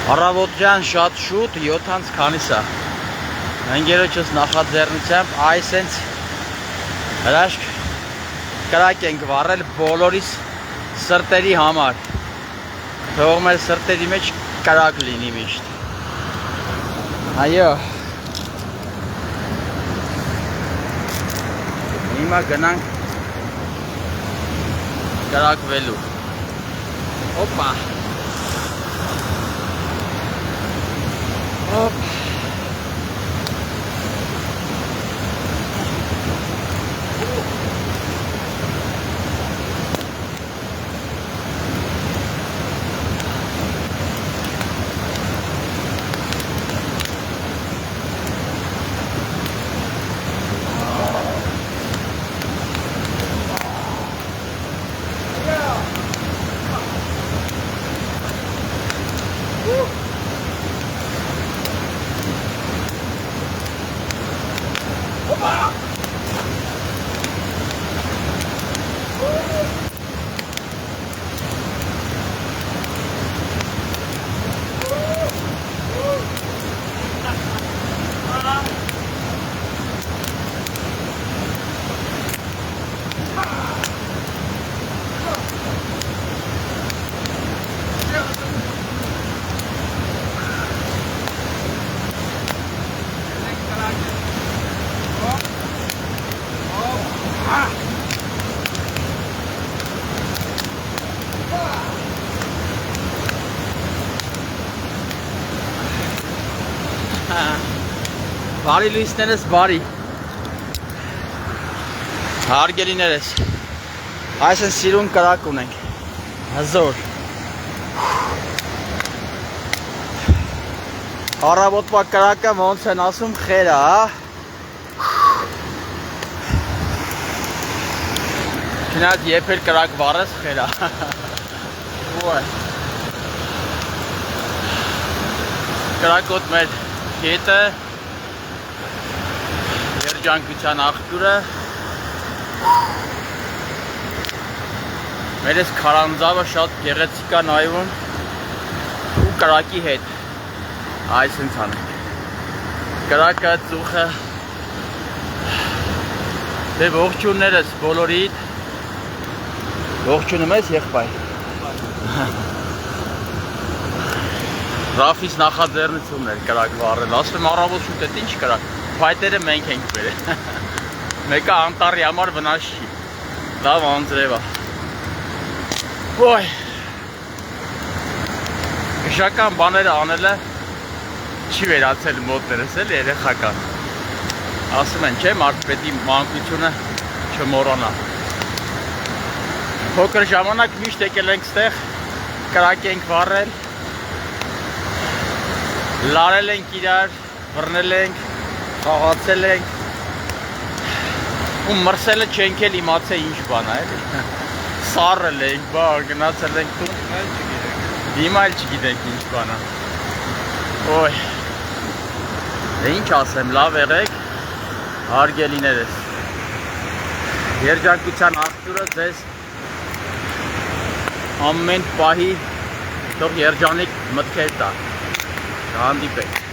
Առավոտյան շատ շուտ 7-ից քանիս է։ Ընկերոջս նախաձեռնությամբ այսենց հրաշք կրակ ենք վառել բոլորիս սրտերի համար։ Թող մեր սրտերի մեջ կրակ լինի միշտ։ Այո։ Հիմա գնանք կրակվելու։ Օպա։ Hop. Բարի լույսներս բարի հարգելիներս այս են սիրուն կրակ ունենք հզոր առավոտվա կրակը ոնց են ասում խեր է չնայած երբ էլ կրակ վառես խեր է կրակոտ մեր հետը երջանկության աղբյուրը մեր այս քարանձավը շատ գեղեցիկ է նայվում ու կրակի հետ այսպես անենք կրակը ծուխը դե ողջուններս բոլորիդ ողջունում ես եղբայր Ռաֆիս նախաձեռնությունն էր կրակ վառել ասում առավոտ շուտ է ինչ կրակ Փայտերը մենք ենք բերել Մեկը անտարի համար վնաս չի Լավ անձրև է Ոյ Գշական բաները անելը Չի վերացել մոտներս էլ երեխական Ասում են չէ մարդպետի մանկությունը չմոռանա Փոքր ժամանակ միշտ եկել ենք ստեղ Կրակ ենք վառել Լարել ենք իրար Բռնել ենք Խաղացել ենք ու մրսելը չենք էլ իմացել ինչ բան է էլի սառել ենք բա գնացել ենք տուն հիմա էլ չգիտենք ինչ բան է ոյ դե ինչ ասեմ լավ եղեք հարգելիներս երջանկության աղբյուրը ձեզ ամեն պահի թող երջանիկ մտքեր տա հանդիպենք